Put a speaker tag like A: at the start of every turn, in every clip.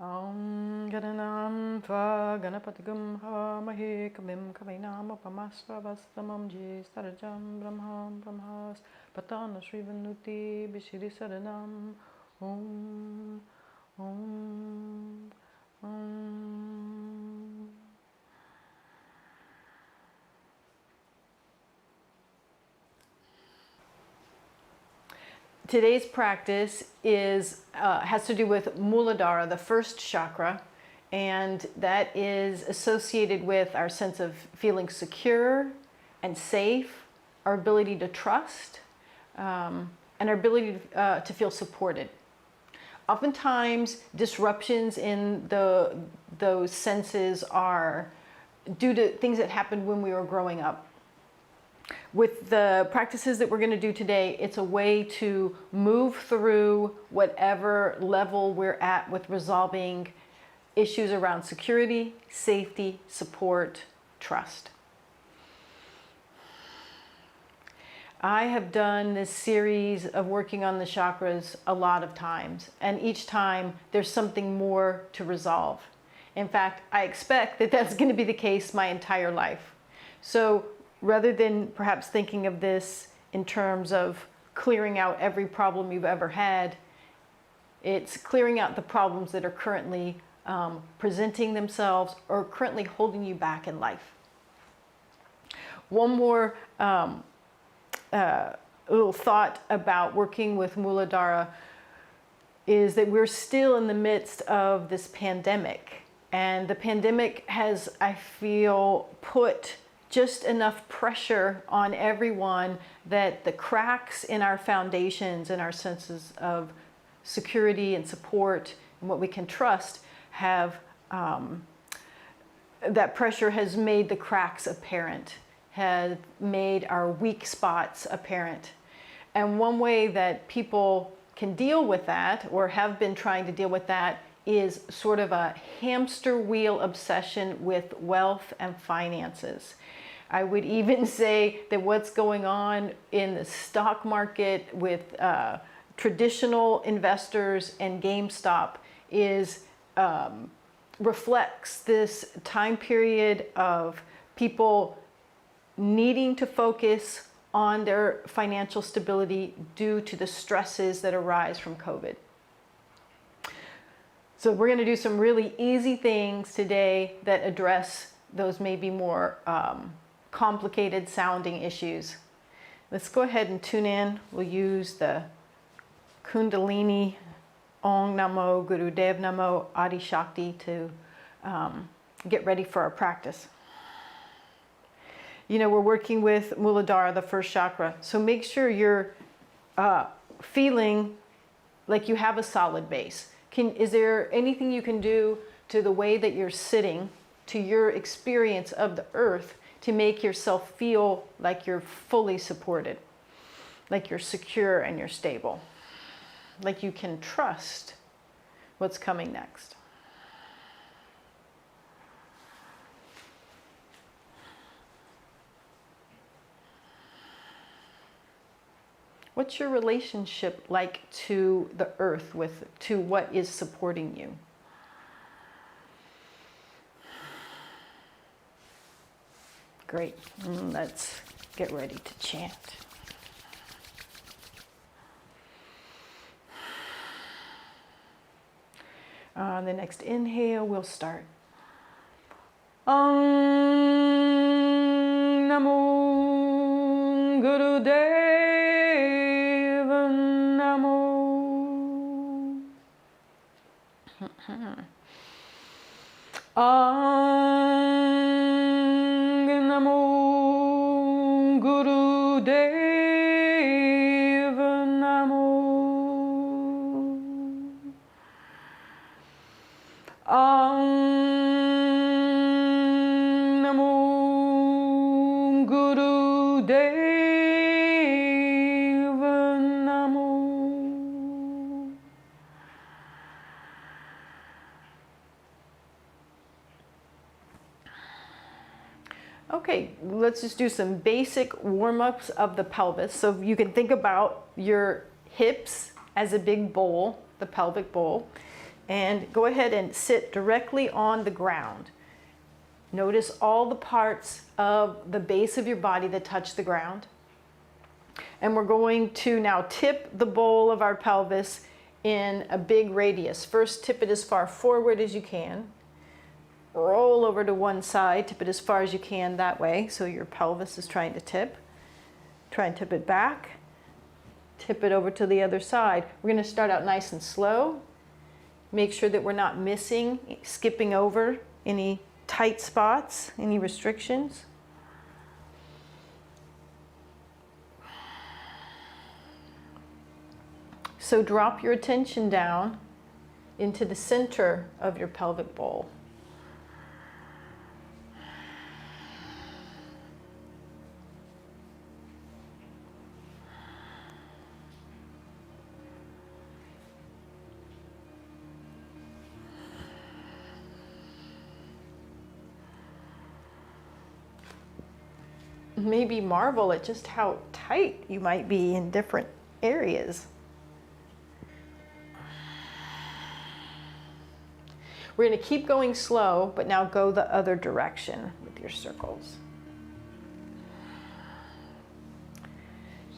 A: Gananam tva ganapatigam havamahe kavim kavinam upamasravastamam jistarjam brahmam brahmas patana srivanuti bishiri saranam om om om. Today's practice has to do with Muladhara, the first chakra, and that is associated with our sense of feeling secure and safe, our ability to trust, and our ability to feel supported. Oftentimes, disruptions in those senses are due to things that happened when we were growing up. With the practices that we're going to do today, it's a way to move through whatever level we're at with resolving issues around security, safety, support, trust. I have done this series of working on the chakras a lot of times, and each time there's something more to resolve. In fact, I expect that that's going to be the case my entire life. So rather than perhaps thinking of this in terms of clearing out every problem you've ever had, it's clearing out the problems that are currently presenting themselves or currently holding you back in life. One more little thought about working with Muladhara is that we're still in the midst of this pandemic. And the pandemic has, I feel, put just enough pressure on everyone that the cracks in our foundations and our senses of security and support and what we can trust have, that pressure has made the cracks apparent, has made our weak spots apparent. And one way that people can deal with that, or have been trying to deal with that, is sort of a hamster wheel obsession with wealth and finances. I would even say that what's going on in the stock market with traditional investors and GameStop reflects this time period of people needing to focus on their financial stability due to the stresses that arise from COVID. So we're going to do some really easy things today that address those maybe more complicated sounding issues. Let's go ahead and tune in. We'll use the Kundalini, Om Namo, Gurudev Namo, Adi Shakti to get ready for our practice. You know, we're working with Muladhara, the first chakra, so make sure you're feeling like you have a solid base. Is there anything you can do to the way that you're sitting, to your experience of the earth, to make yourself feel like you're fully supported, like you're secure and you're stable, like you can trust what's coming next? What's your relationship like to the earth, to what is supporting you? Great. Let's get ready to chant. On the next inhale, we'll start. Om Namo Gurudev Namo. Namo Gurudev Namo. Namo Gurudev Namo. Okay, let's just do some basic warm-ups of the pelvis. So you can think about your hips as a big bowl, the pelvic bowl, And go ahead and sit directly on the ground. Notice all the parts of the base of your body that touch the ground. And we're going to now tip the bowl of our pelvis in a big radius. First, tip it as far forward as you can. Roll over to one side, tip it as far as you can that way, so your pelvis is trying to tip. Try and tip it back. Tip it over to the other side. We're going to start out nice and slow. Make sure that we're not missing, skipping over any tight spots, any restrictions. So drop your attention down into the center of your pelvic bowl. Maybe marvel at just how tight you might be in different areas. We're going to keep going slow, but now go the other direction with your circles.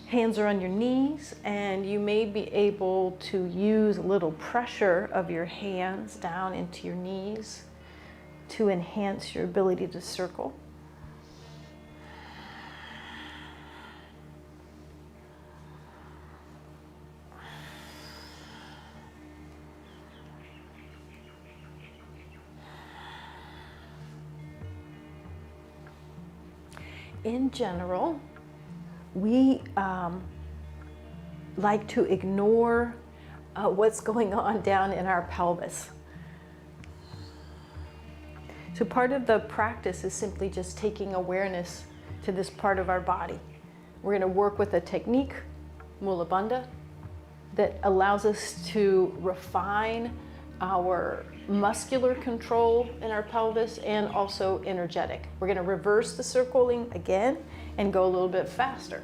A: Hands are on your knees, and you may be able to use a little pressure of your hands down into your knees to enhance your ability to circle. In general, we like to ignore what's going on down in our pelvis. So part of the practice is simply just taking awareness to this part of our body. We're going to work with a technique, Mula Bandha, that allows us to refine our muscular control in our pelvis and also energetic. We're going to reverse the circling again and go a little bit faster.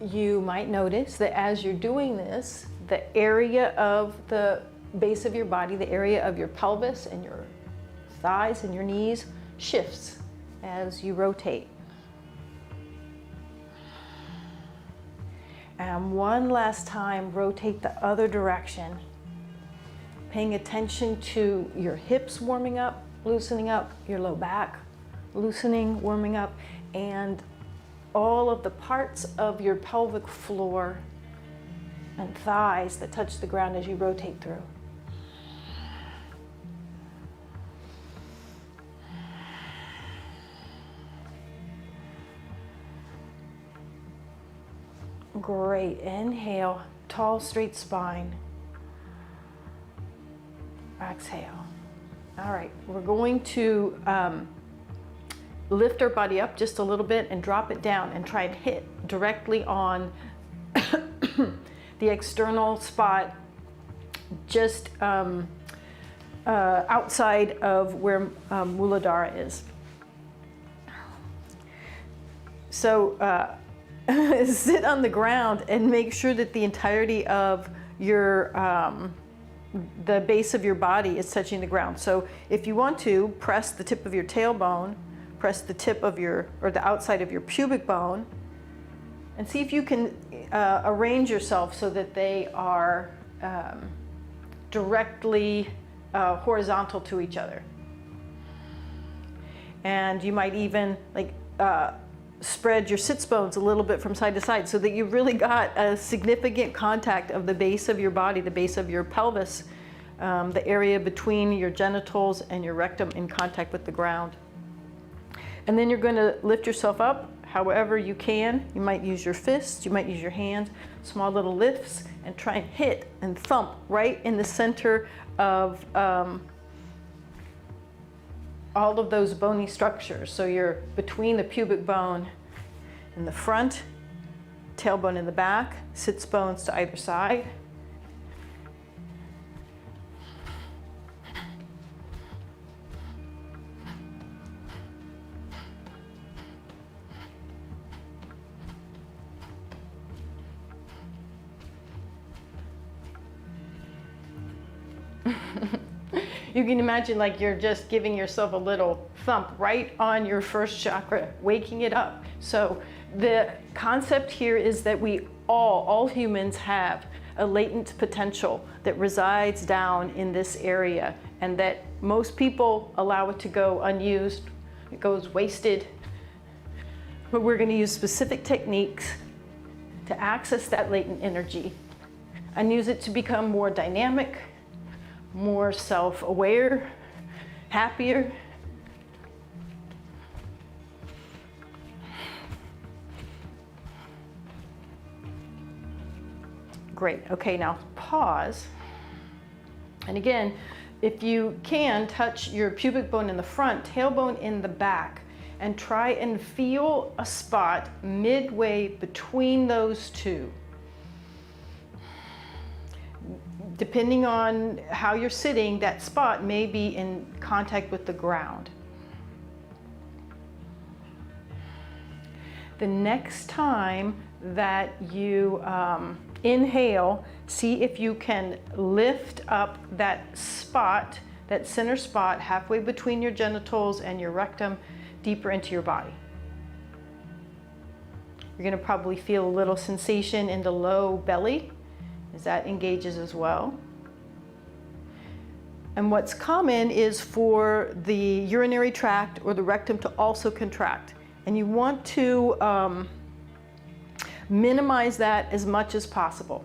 A: You might notice that as you're doing this, the area of the base of your body, the area of your pelvis and your thighs and your knees shifts as you rotate. And one last time, rotate the other direction, paying attention to your hips warming up, loosening up, your low back loosening, warming up, and all of the parts of your pelvic floor and thighs that touch the ground as you rotate through. Great. Inhale, tall, straight spine. Exhale. All right, we're going to lift our body up just a little bit and drop it down and try and hit directly on the external spot just outside of where Muladhara is. So sit on the ground and make sure that the entirety of your the base of your body is touching the ground. So if you want to, press the tip of your tailbone, press the tip of your, or the outside of your pubic bone, and see if you can arrange yourself so that they are directly horizontal to each other. And you might even spread your sits bones a little bit from side to side so that you've really got a significant contact of the base of your body, the base of your pelvis, the area between your genitals and your rectum in contact with the ground. And then you're going to lift yourself up however you can. You might use your fists, you might use your hands, small little lifts, and try and hit and thump right in the center of all of those bony structures. So you're between the pubic bone in the front, tailbone in the back, sits bones to either side. You can imagine like you're just giving yourself a little thump right on your first chakra, waking it up. So the concept here is that we all humans have a latent potential that resides down in this area, and that most people allow it to go unused, it goes wasted. But we're going to use specific techniques to access that latent energy and use it to become more dynamic, more self-aware, happier. Great. Okay, now pause. And again, if you can, touch your pubic bone in the front, tailbone in the back, and try and feel a spot midway between those two. Depending on how you're sitting, that spot may be in contact with the ground. The next time that you inhale, see if you can lift up that spot, that center spot halfway between your genitals and your rectum, deeper into your body. You're going to probably feel a little sensation in the low belly as that engages as well. And what's common is for the urinary tract or the rectum to also contract. And you want to minimize that as much as possible.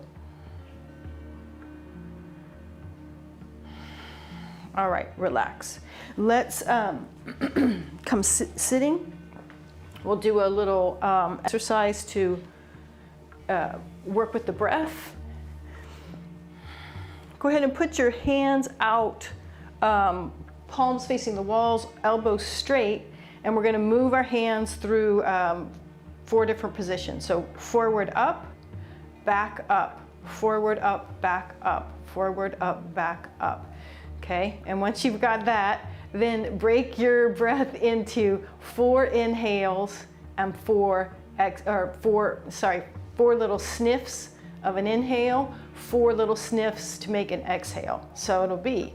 A: All right, relax. Let's come sitting. We'll do a little exercise to work with the breath. Go ahead and put your hands out, palms facing the walls, elbows straight, and we're going to move our hands through 4 different positions. So forward up, back up, forward up, back up, forward up, back up. Okay, and once you've got that, then break your breath into 4 inhales and 4 little sniffs of an inhale, 4 little sniffs to make an exhale. So it'll be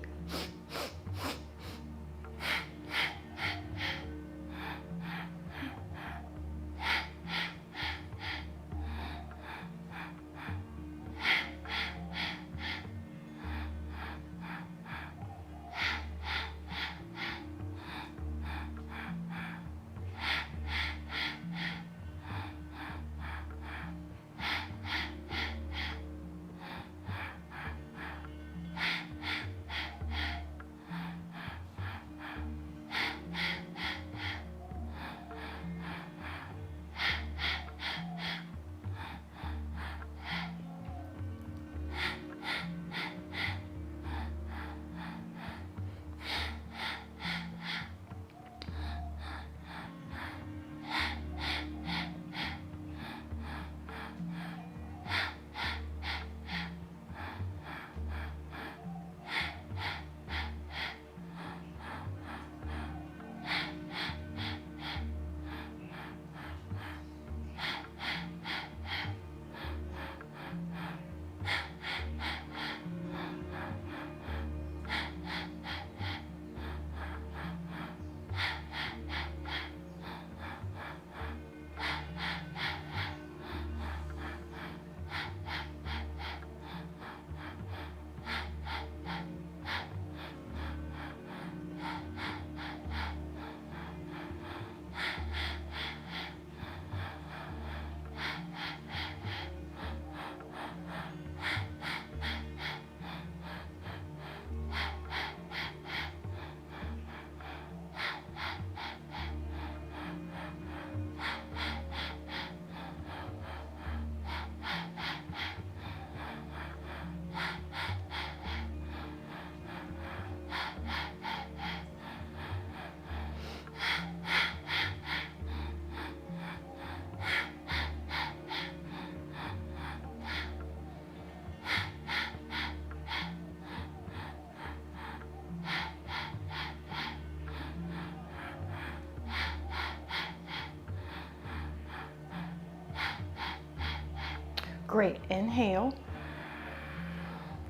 A: Great. Inhale.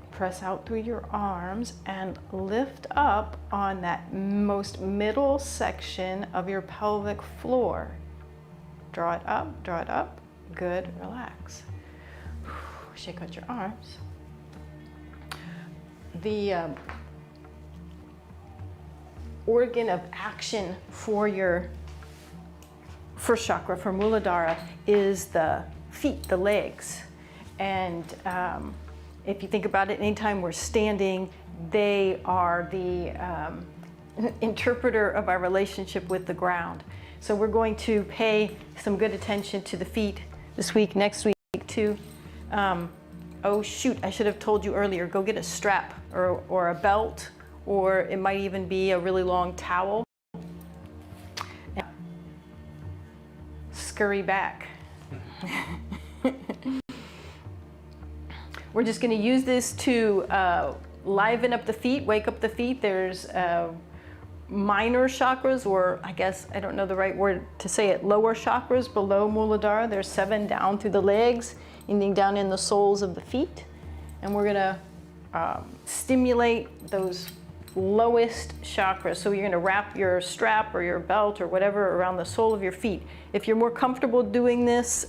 A: Press out through your arms and lift up on that most middle section of your pelvic floor. Draw it up, draw it up. Good, relax. Shake out your arms. The organ of action for your first chakra, for Muladhara, is the feet, the legs. And if you think about it, anytime we're standing, they are the interpreter of our relationship with the ground. So we're going to pay some good attention to the feet this week, next week too. Oh shoot, I should have told you earlier, go get a strap or a belt, or it might even be a really long towel. And scurry back. We're just going to use this to liven up the feet, wake up the feet. There's minor chakras, or I guess, I don't know the right word to say it, lower chakras below Muladhara. There's 7 down through the legs, ending down in the soles of the feet. And we're going to stimulate those lowest chakras. So you're going to wrap your strap or your belt or whatever around the sole of your feet. If you're more comfortable doing this,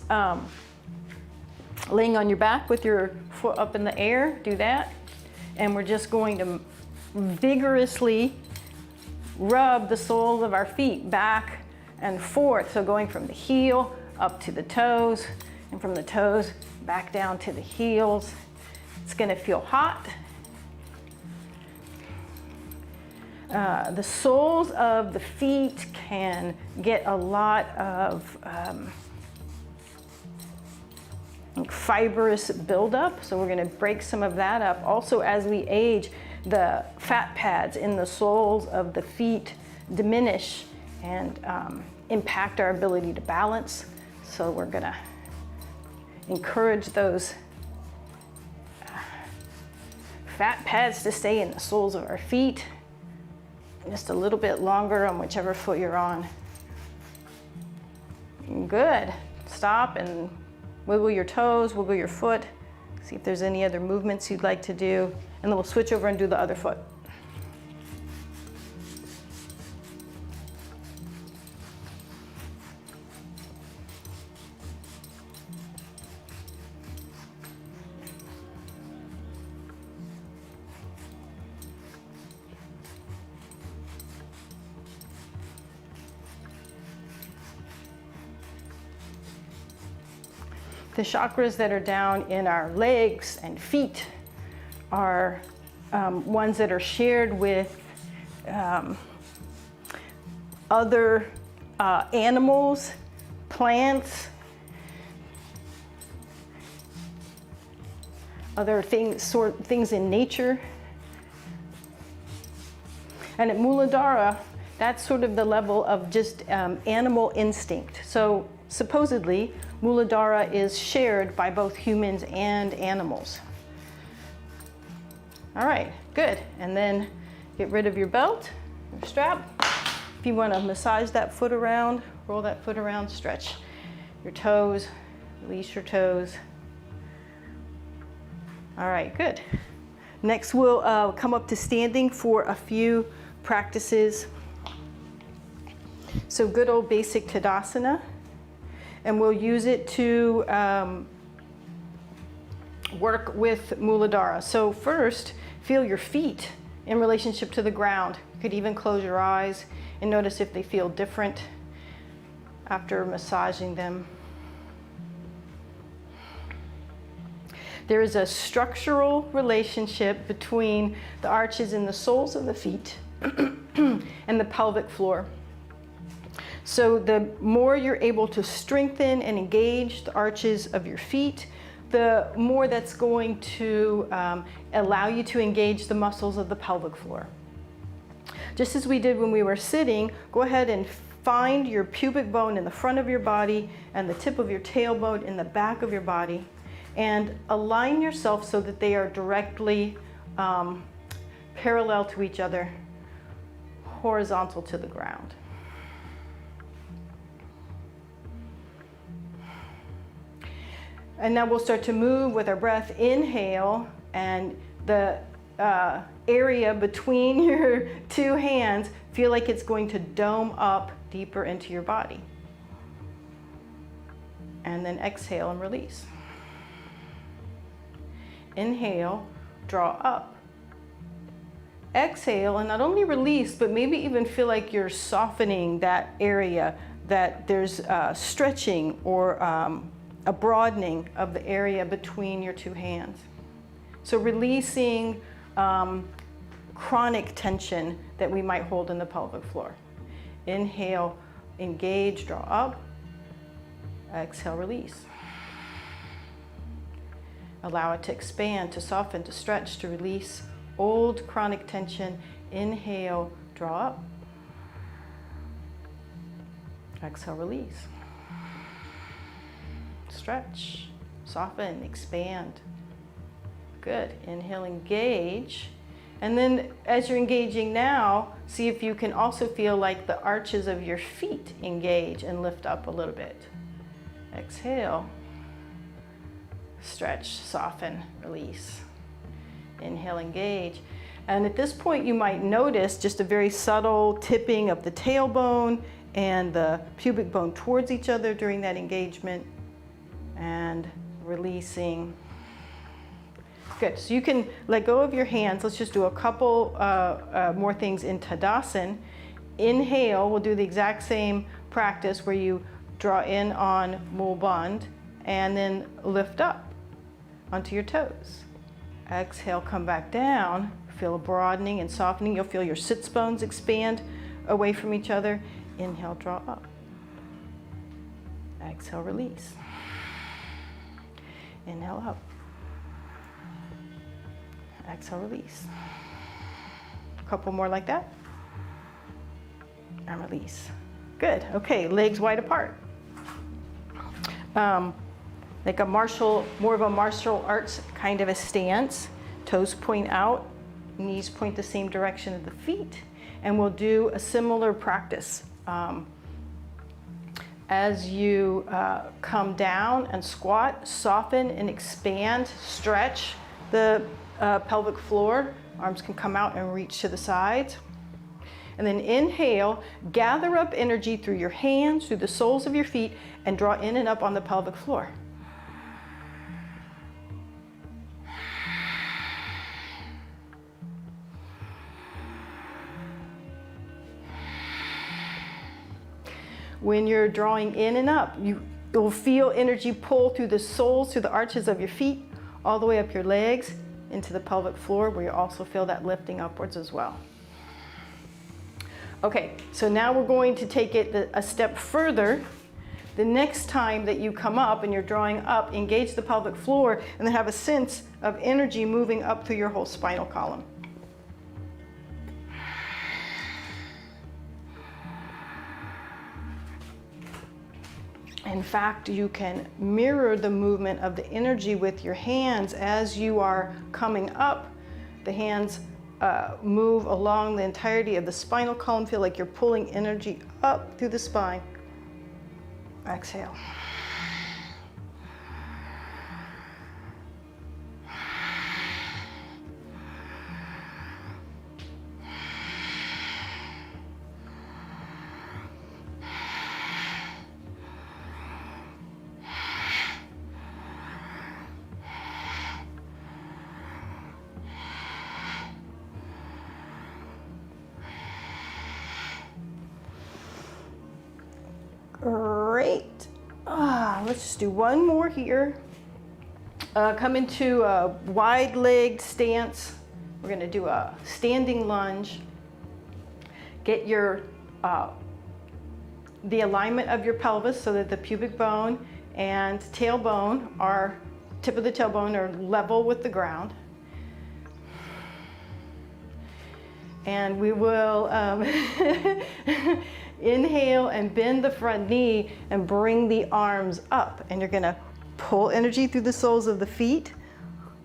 A: laying on your back with your foot up in the air, do that. And we're just going to vigorously rub the soles of our feet back and forth. So going from the heel up to the toes, and from the toes back down to the heels. It's going to feel hot. The soles of the feet can get a lot of fibrous buildup, so we're going to break some of that up. Also, as we age, the fat pads in the soles of the feet diminish and impact our ability to balance. So we're going to encourage those fat pads to stay in the soles of our feet just a little bit longer on whichever foot you're on. Good. Stop and wiggle your toes, wiggle your foot. See if there's any other movements you'd like to do. And then we'll switch over and do the other foot. The chakras that are down in our legs and feet are ones that are shared with other animals, plants, other things in nature. And at Muladhara, that's sort of the level of just animal instinct. So supposedly, Muladhara is shared by both humans and animals. All right, good. And then get rid of your belt, your strap. If you want to massage that foot around, roll that foot around, stretch your toes, release your toes. All right, good. Next, we'll come up to standing for a few practices. So good old basic Tadasana. And we'll use it to work with Muladhara. So first, feel your feet in relationship to the ground. You could even close your eyes and notice if they feel different after massaging them. There is a structural relationship between the arches in the soles of the feet and the pelvic floor. So the more you're able to strengthen and engage the arches of your feet, the more that's going to allow you to engage the muscles of the pelvic floor. Just as we did when we were sitting, go ahead and find your pubic bone in the front of your body and the tip of your tailbone in the back of your body, and align yourself so that they are directly parallel to each other, horizontal to the ground. And now we'll start to move with our breath. Inhale, and the area between your two hands, feel like it's going to dome up deeper into your body. And then exhale and release. Inhale, draw up. Exhale, and not only release, but maybe even feel like you're softening that area, that there's stretching or a broadening of the area between your two hands. So releasing chronic tension that we might hold in the pelvic floor. Inhale, engage, draw up. Exhale, release. Allow it to expand, to soften, to stretch, to release old chronic tension. Inhale, draw up. Exhale, release. Stretch, soften, expand. Good. Inhale, engage. And then as you're engaging now, see if you can also feel like the arches of your feet engage and lift up a little bit. Exhale. Stretch, soften, release. Inhale, engage. And at this point, you might notice just a very subtle tipping of the tailbone and the pubic bone towards each other during that engagement. And releasing. Good. So you can let go of your hands. Let's just do a couple more things in Tadasana. Inhale, we'll do the exact same practice where you draw in on Mul Bandh and then lift up onto your toes. Exhale, come back down. Feel a broadening and softening. You'll feel your sits bones expand away from each other. Inhale, draw up. Exhale, release. Inhale, up. Exhale, release. A couple more like that. And release. Good. Okay, legs wide apart. Like a more of a martial arts kind of a stance. Toes point out, knees point the same direction as the feet. And we'll do a similar practice. As you come down and squat, soften and expand, stretch the pelvic floor. Arms can come out and reach to the sides. And then inhale, gather up energy through your hands, through the soles of your feet, and draw in and up on the pelvic floor. When you're drawing in and up, you'll feel energy pull through the soles, through the arches of your feet, all the way up your legs into the pelvic floor, where you also feel that lifting upwards as well. Okay, so now we're going to take it a step further. The next time that you come up and you're drawing up, engage the pelvic floor and then have a sense of energy moving up through your whole spinal column. In fact, you can mirror the movement of the energy with your hands as you are coming up. The hands move along the entirety of the spinal column. Feel like you're pulling energy up through the spine. Exhale. Great. Let's just do one more here. Come into a wide-legged stance. We're going to do a standing lunge. Get your the alignment of your pelvis so that the pubic bone and tailbone are, tip of the tailbone are level with the ground. And we will inhale and bend the front knee and bring the arms up. And you're going to pull energy through the soles of the feet,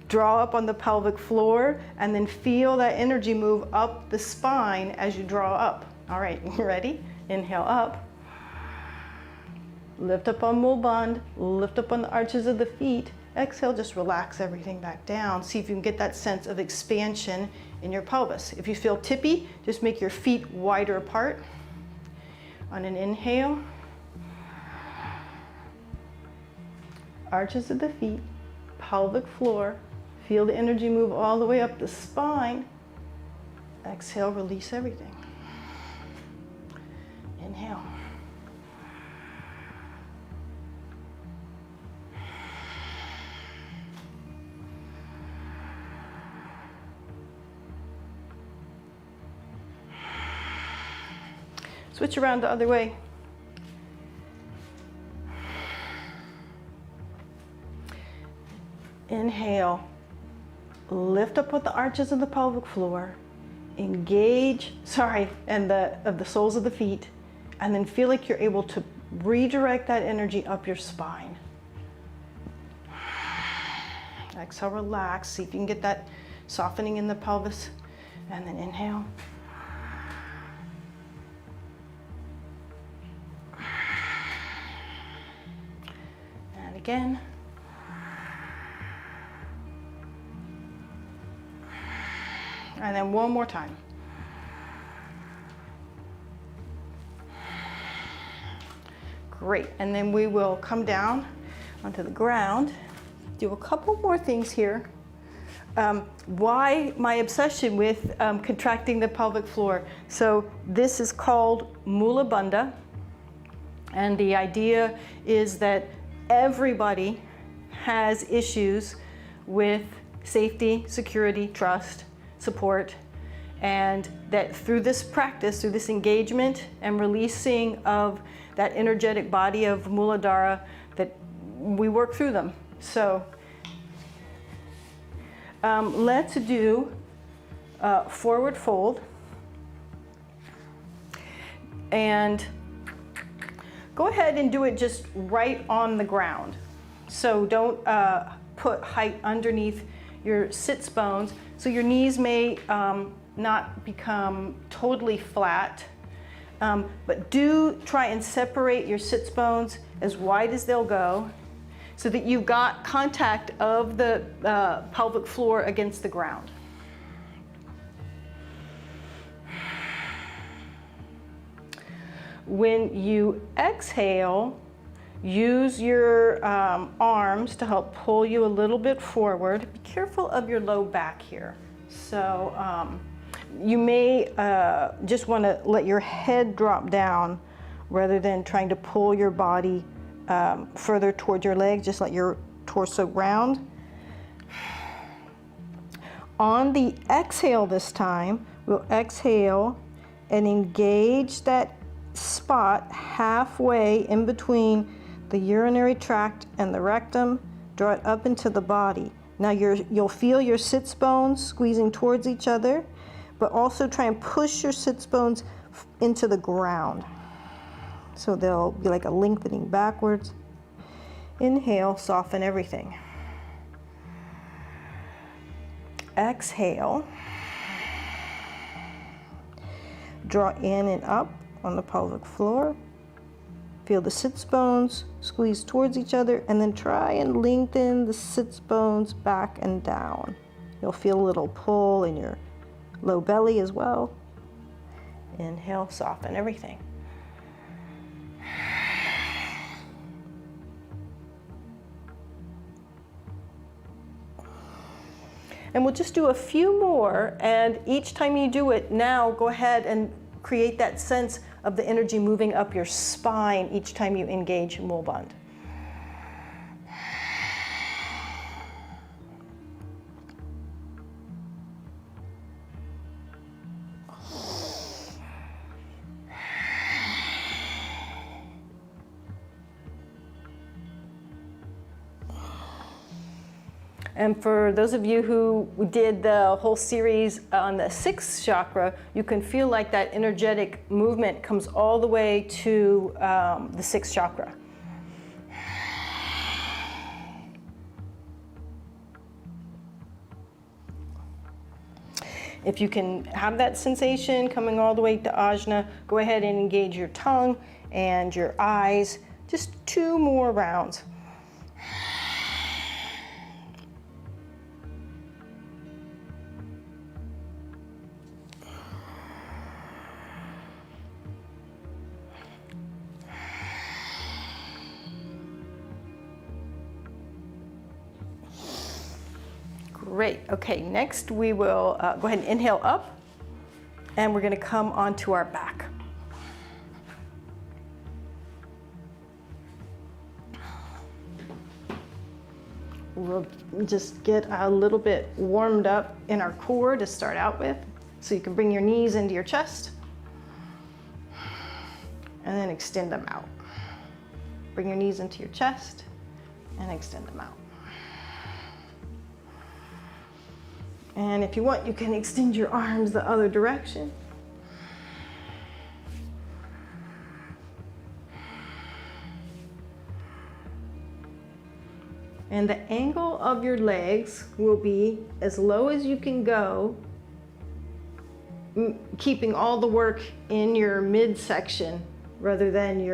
A: draw up on the pelvic floor, and then feel that energy move up the spine as you draw up. All right, you ready? Inhale up. lift up on Mul Bandha, lift up on the arches of the feet. Exhale, just relax everything back down. See if you can get that sense of expansion in your pelvis. If you feel tippy, just make your feet wider apart. On an inhale, arches of the feet, pelvic floor. Feel the energy move all the way up the spine. Exhale, release everything. Inhale. Switch around the other way. Inhale. Lift up with the arches of the pelvic floor. Engage, and of the soles of the feet. And then feel like you're able to redirect that energy up your spine. Exhale, relax. See if you can get that softening in the pelvis. And then inhale. And again. And then one more time. Great, and then we will come down onto the ground, do a couple more things here. Why my obsession with contracting the pelvic floor? So this is called Mula Bandha, and the idea is that everybody has issues with safety, security, trust, support, and that through this practice, through this engagement and releasing of that energetic body of Muladhara, that we work through them. So let's do forward fold, and go ahead and do it just right on the ground. So don't put height underneath your sits bones. So your knees may not become totally flat, but do try and separate your sits bones as wide as they'll go so that you've got contact of the pelvic floor against the ground. When you exhale, use your arms to help pull you a little bit forward. Be careful of your low back here. So you may just want to let your head drop down rather than trying to pull your body further toward your legs. Just let your torso round. On the exhale this time, we'll exhale and engage that spot halfway in between the urinary tract and the rectum. Draw it up into the body. Now you'll feel your sits bones squeezing towards each other, but also try and push your sits bones into the ground. So they'll be like a lengthening backwards. Inhale, soften everything. Exhale. Draw in and up on the pelvic floor. Feel the sits bones squeeze towards each other, and then try and lengthen the sits bones back and down. You'll feel a little pull in your low belly as well. Inhale, soften everything. And we'll just do a few more, and each time you do it, now go ahead and create that sense of the energy moving up your spine each time you engage Mul Bandha. And for those of you who did the whole series on the sixth chakra, you can feel like that energetic movement comes all the way to the sixth chakra. If you can have that sensation coming all the way to ajna, go ahead and engage your tongue and your eyes Just 2 more rounds. Great. Okay, next we will go ahead and inhale up, and we're going to come onto our back. We'll just get a little bit warmed up in our core to start out with. So you can bring your knees into your chest and then extend them out. Bring your knees into your chest and extend them out. And if you want, you can extend your arms the other direction. And the angle of your legs will be as low as you can go, keeping all the work in your midsection rather than in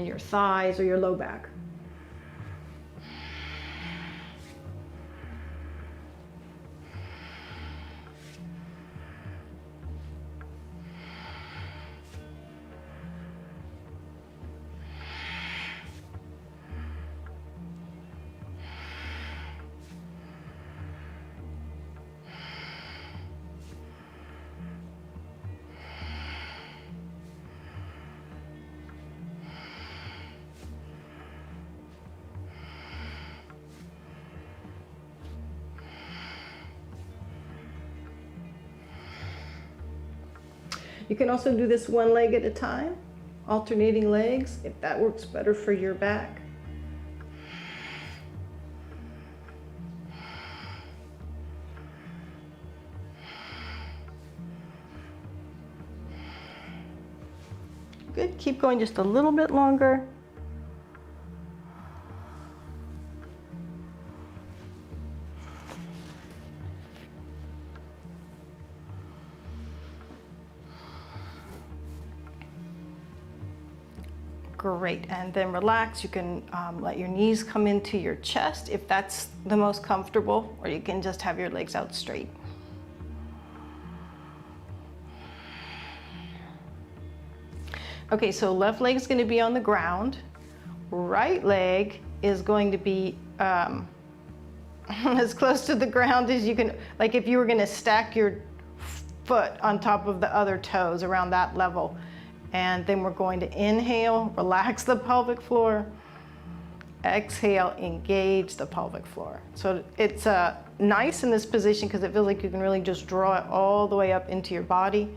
A: your thighs or your low back. You can also do this one leg at a time, alternating legs, if that works better for your back. Good, keep going just a little bit longer. Great, and then relax. You can let your knees come into your chest if that's the most comfortable, or you can just have your legs out straight. Okay, so left leg is going to be on the ground. Right leg is going to be as close to the ground as you can, like if you were going to stack your foot on top of the other toes around that level. And then we're going to inhale, relax the pelvic floor. Exhale, engage the pelvic floor. So it's nice in this position because it feels like you can really just draw it all the way up into your body.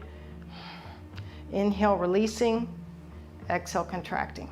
A: Inhale, releasing. Exhale, contracting.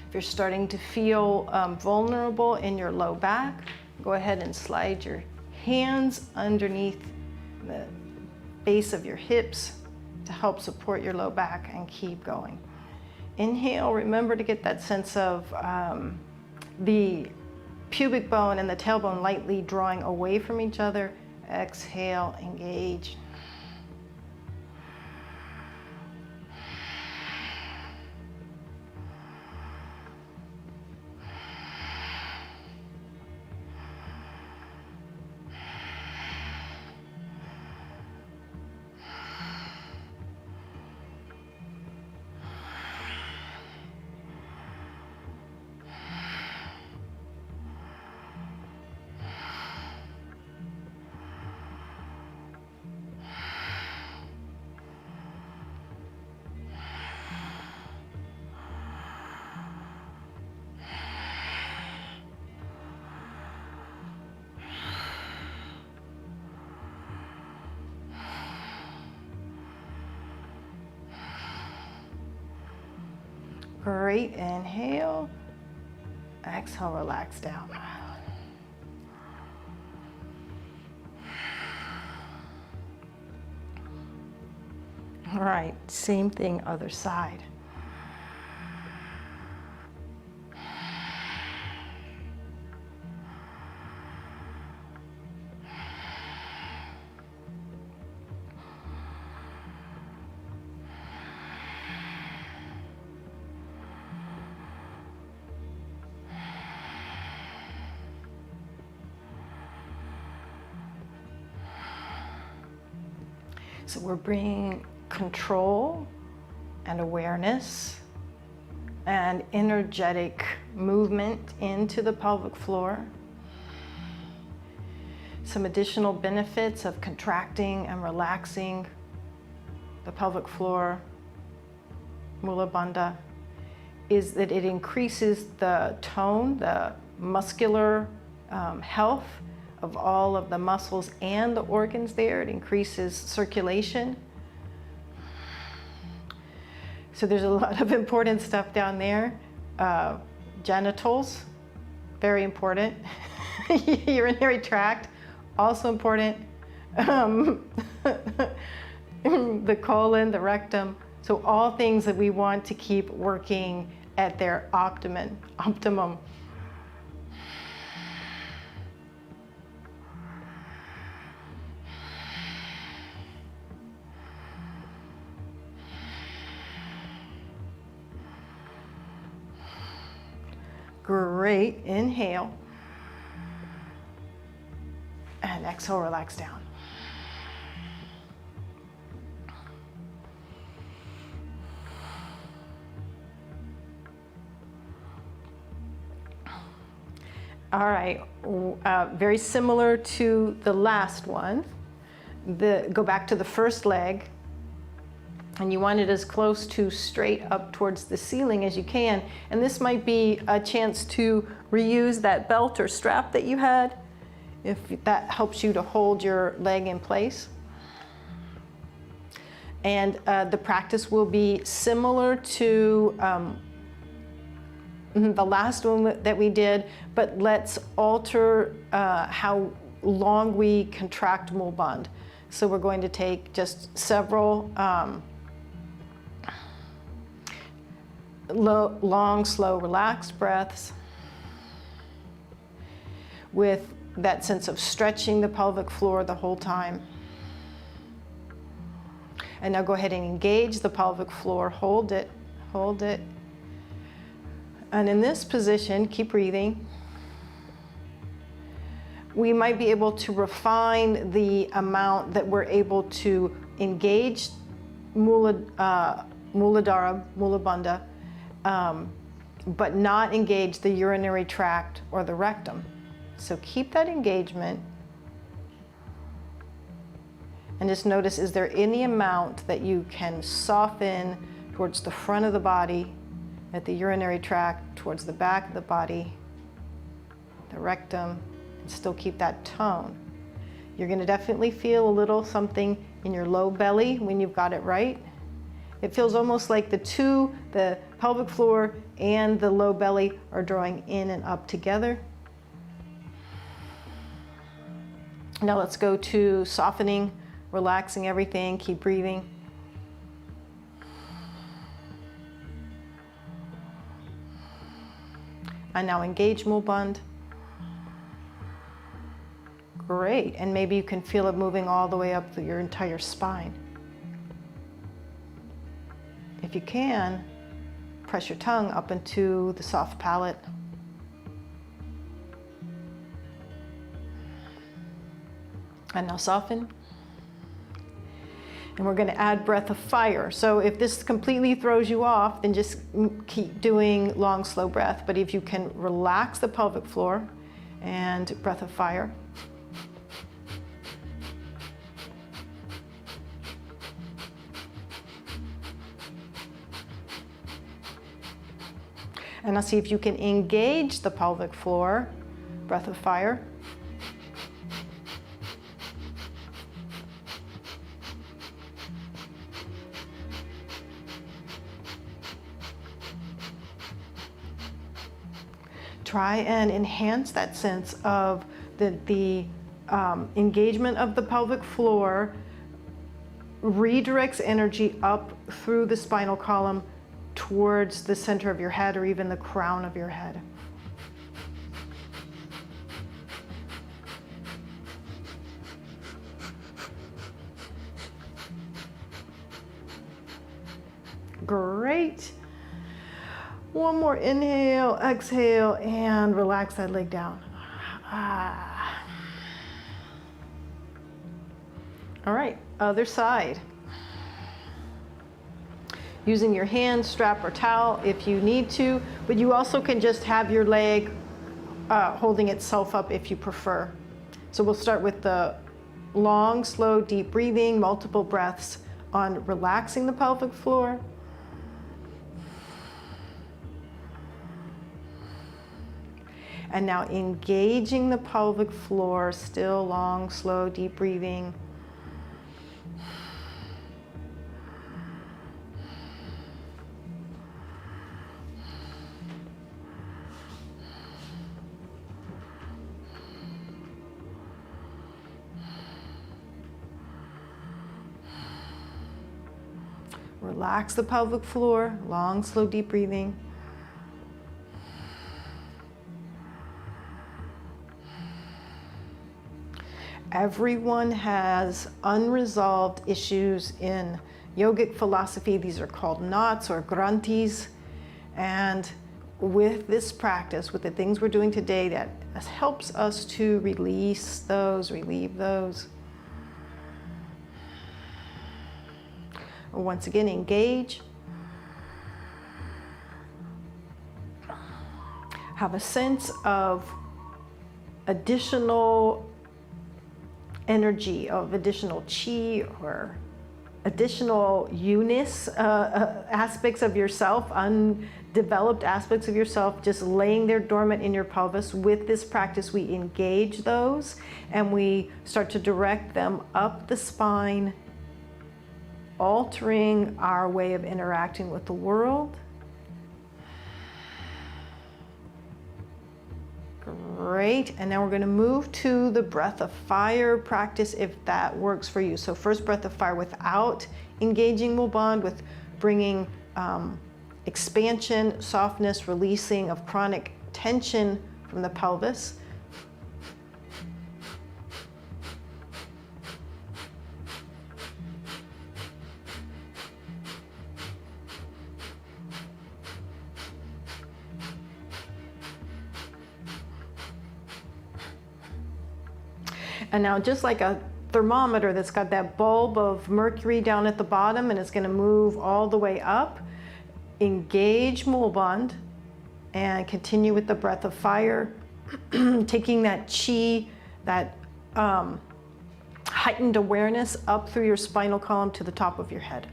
A: If you're starting to feel vulnerable in your low back, go ahead and slide your hands underneath the base of your hips to help support your low back and keep going. Inhale, remember to get that sense of the pubic bone and the tailbone lightly drawing away from each other. Exhale, engage. Great, inhale. Exhale, relax down. All right, same thing, other side. So we're bringing control and awareness and energetic movement into the pelvic floor. Some additional benefits of contracting and relaxing the pelvic floor, Mula Bandha, is that it increases the tone, the muscular health of all of the muscles and the organs there. It increases circulation. So there's a lot of important stuff down there. Genitals, very important. Urinary tract, also important. The colon, the rectum. So all things that we want to keep working at their optimum. Great, inhale. And exhale, relax down. All right, very similar to the last one. Go back to the first leg, and you want it as close to straight up towards the ceiling as you can. And this might be a chance to reuse that belt or strap that you had, if that helps you to hold your leg in place. And the practice will be similar to the last one that we did, but let's alter how long we contract Mula Bandha. So we're going to take just several long, slow, relaxed breaths with that sense of stretching the pelvic floor the whole time. And now go ahead and engage the pelvic floor. Hold it, hold it. And in this position, keep breathing. We might be able to refine the amount that we're able to engage Muladhara, Mula Bandha, but not engage the urinary tract or the rectum. So keep that engagement. And just notice, is there any amount that you can soften towards the front of the body, at the urinary tract, towards the back of the body, the rectum, and still keep that tone. You're going to definitely feel a little something in your low belly when you've got it right. It feels almost like the pelvic floor and the low belly are drawing in and up together. Now let's go to softening, relaxing everything, keep breathing. And now engage Mula Bandha. Great, and maybe you can feel it moving all the way up through your entire spine. If you can, press your tongue up into the soft palate. And now soften. And we're going to add breath of fire. So if this completely throws you off, then just keep doing long, slow breath. But if you can relax the pelvic floor and breath of fire. And now see if you can engage the pelvic floor, breath of fire. try and enhance that sense of the engagement of the pelvic floor, redirects energy up through the spinal column towards the center of your head or even the crown of your head. Great. One more inhale, exhale, and relax that leg down. All right, other side. Using your hand, strap, or towel if you need to, but you also can just have your leg holding itself up if you prefer. So we'll start with the long, slow, deep breathing, multiple breaths on relaxing the pelvic floor. And now engaging the pelvic floor, still long, slow, deep breathing. Relax the pelvic floor, long, slow, deep breathing. Everyone has unresolved issues in yogic philosophy. These are called knots or granthis. And with this practice, with the things we're doing today, that helps us to release those, relieve those. Once again, engage. Have a sense of additional energy, of additional chi or additional you-ness, aspects of yourself, undeveloped aspects of yourself, just laying there dormant in your pelvis. With this practice, we engage those and we start to direct them up the spine, altering our way of interacting with the world. Great, and now we're going to move to the breath of fire practice if that works for you. So first, breath of fire without engaging Mulband, with bringing expansion, softness, releasing of chronic tension from the pelvis. And now, just like a thermometer that's got that bulb of mercury down at the bottom and it's going to move all the way up, engage Mulband and continue with the breath of fire, taking that chi, that heightened awareness up through your spinal column to the top of your head.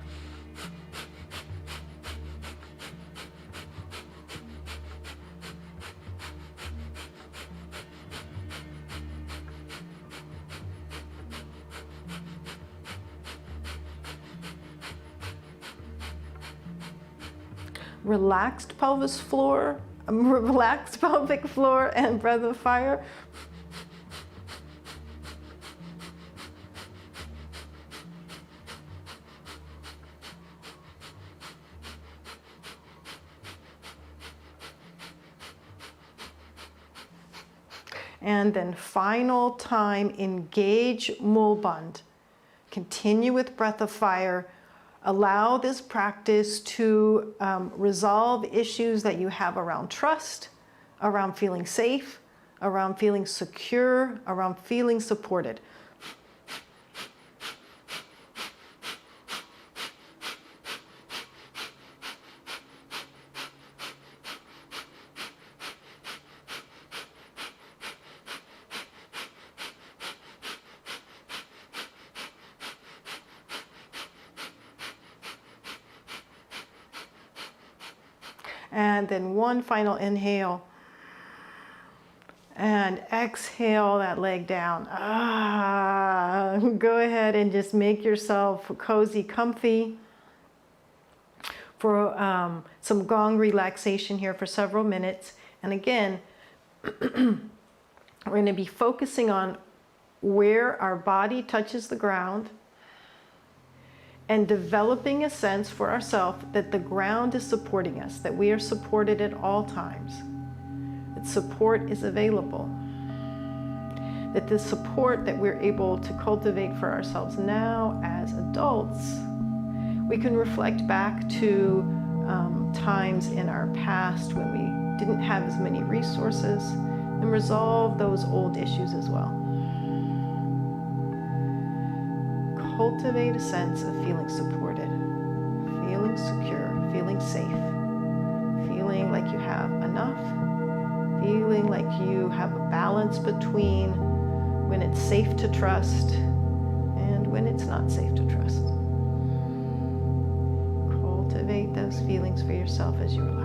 A: Relaxed pelvis floor, relaxed pelvic floor, and breath of fire. And then final time, engage Mulband. Continue with breath of fire. Allow this practice to resolve issues that you have around trust, around feeling safe, around feeling secure, around feeling supported. And then one final inhale. And exhale that leg down. Go ahead and just make yourself cozy, comfy for some gong relaxation here for several minutes. And again, We're going to be focusing on where our body touches the ground and developing a sense for ourselves that the ground is supporting us, that we are supported at all times, that support is available, that the support that we're able to cultivate for ourselves now as adults, we can reflect back to times in our past when we didn't have as many resources and resolve those old issues as well. Cultivate a sense of feeling supported, feeling secure, feeling safe, feeling like you have enough, feeling like you have a balance between when it's safe to trust and when it's not safe to trust. Cultivate those feelings for yourself as you relax.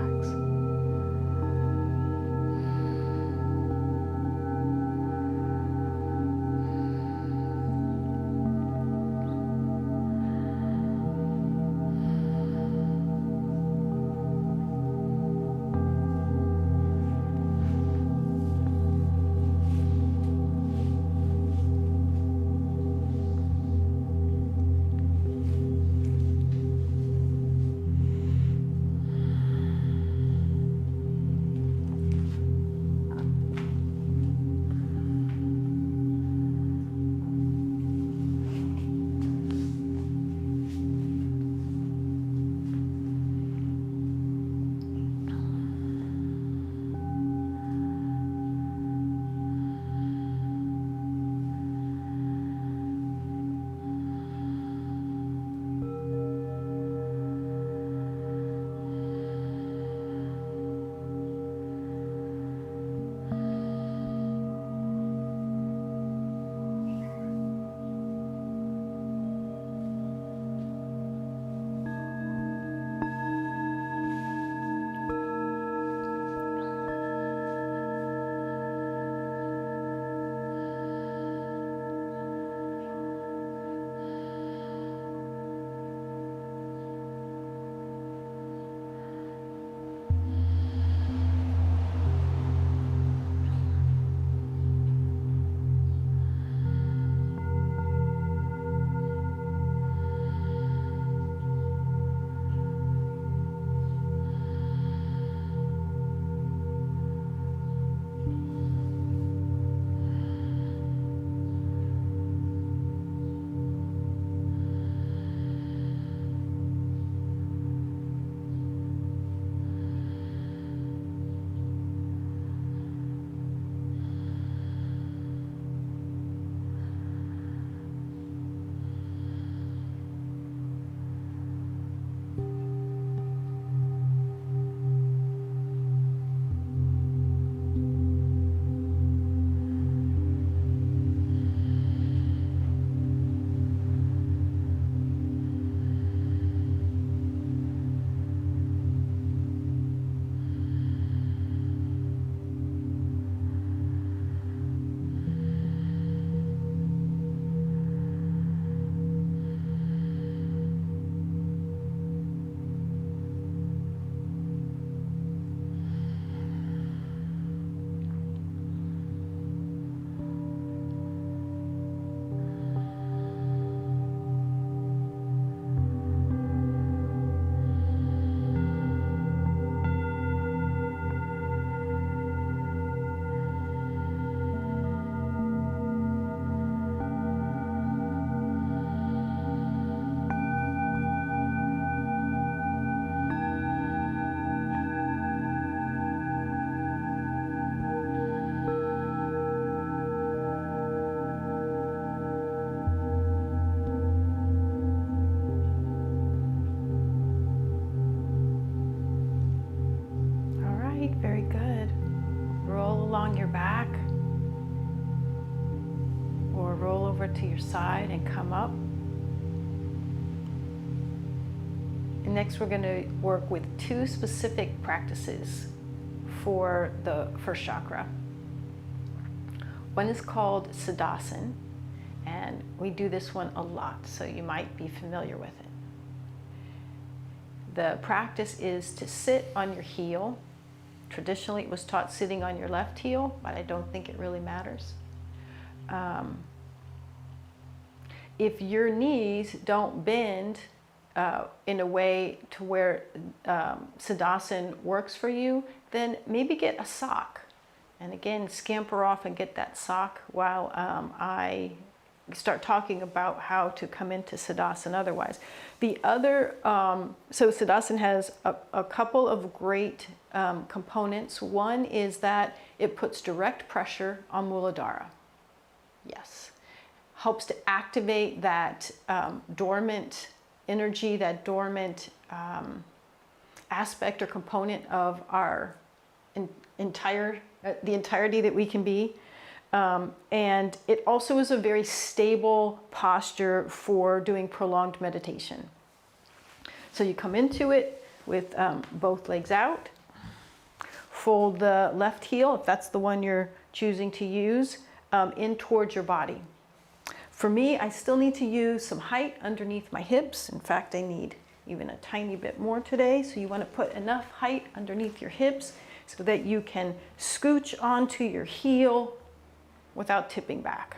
A: To your side and come up. And next we're going to work with two specific practices for the first chakra. One is called Siddhasana, and we do this one a lot, so you might be familiar with it. The practice is to sit on your heel Traditionally, it was taught sitting on your left heel, but I don't think it really matters. If your knees don't bend in a way to where Siddhasana works for you, then maybe get a sock. And again, scamper off and get that sock while I start talking about how to come into Siddhasana otherwise. The other, so Siddhasana has a couple of great components. One is that it puts direct pressure on Muladhara. Yes. Helps to activate that dormant energy, that dormant aspect or component of our the entirety that we can be. And it also is a very stable posture for doing prolonged meditation. So you come into it with both legs out, fold the left heel, if that's the one you're choosing to use, in towards your body. For me, I still need to use some height underneath my hips. In fact, I need even a tiny bit more today. So you want to put enough height underneath your hips so that you can scooch onto your heel without tipping back.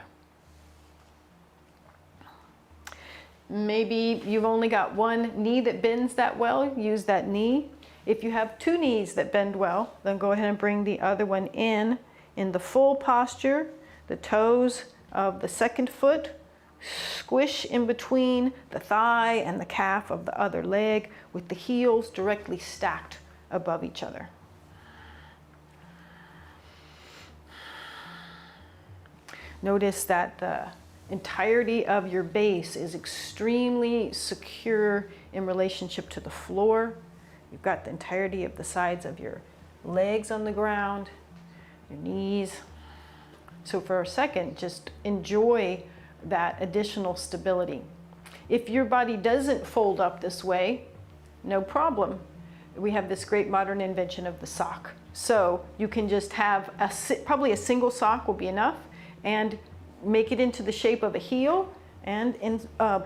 A: Maybe you've only got one knee that bends that well, use that knee. If you have two knees that bend well, then go ahead and bring the other one in the full posture, the toes of the second foot, squish in between the thigh and the calf of the other leg with the heels directly stacked above each other. Notice that the entirety of your base is extremely secure in relationship to the floor. You've got the entirety of the sides of your legs on the ground, your knees. So for a second, just enjoy that additional stability. If your body doesn't fold up this way, no problem. We have this great modern invention of the sock. So you can just have probably a single sock will be enough, and make it into the shape of a heel and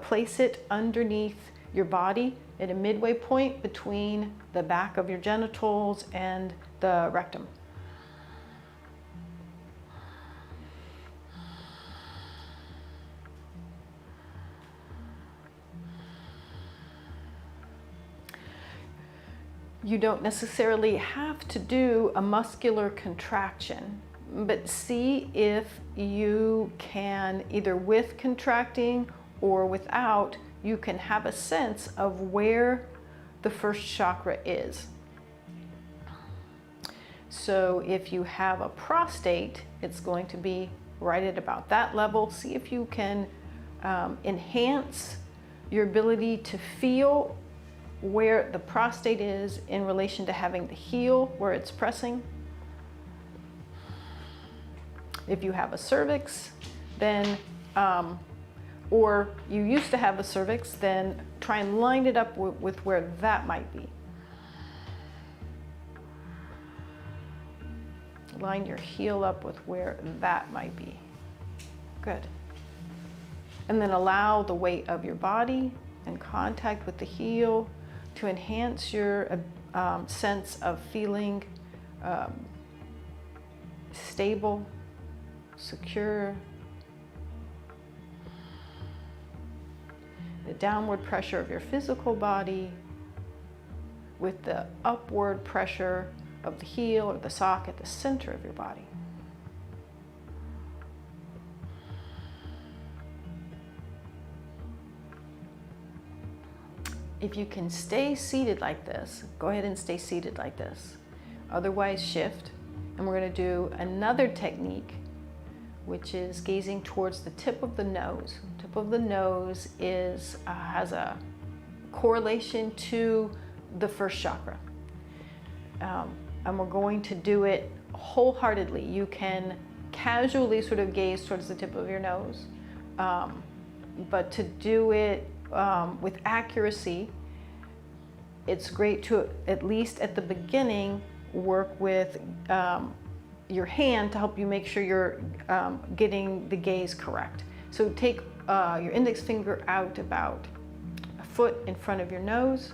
A: place it underneath your body at a midway point between the back of your genitals and the rectum. You don't necessarily have to do a muscular contraction, but see if you can, either with contracting or without, you can have a sense of where the first chakra is. So if you have a prostate, it's going to be right at about that level. See if you can enhance your ability to feel where the prostate is in relation to having the heel where it's pressing. If you have a cervix, then, or you used to have a cervix, then try and line it up with where that might be. Line your heel up with where that might be. Good. And then allow the weight of your body and contact with the heel to enhance your sense of feeling stable, secure. The downward pressure of your physical body with the upward pressure of the heel or the sock at the center of your body. If you can stay seated like this, go ahead and stay seated like this. Otherwise, shift. And we're going to do another technique, which is gazing towards the tip of the nose. Tip of the nose has a correlation to the first chakra. And we're going to do it wholeheartedly. You can casually sort of gaze towards the tip of your nose, but to do it with accuracy, it's great to, at least at the beginning, work with your hand to help you make sure you're getting the gaze correct. So take your index finger out about a foot in front of your nose.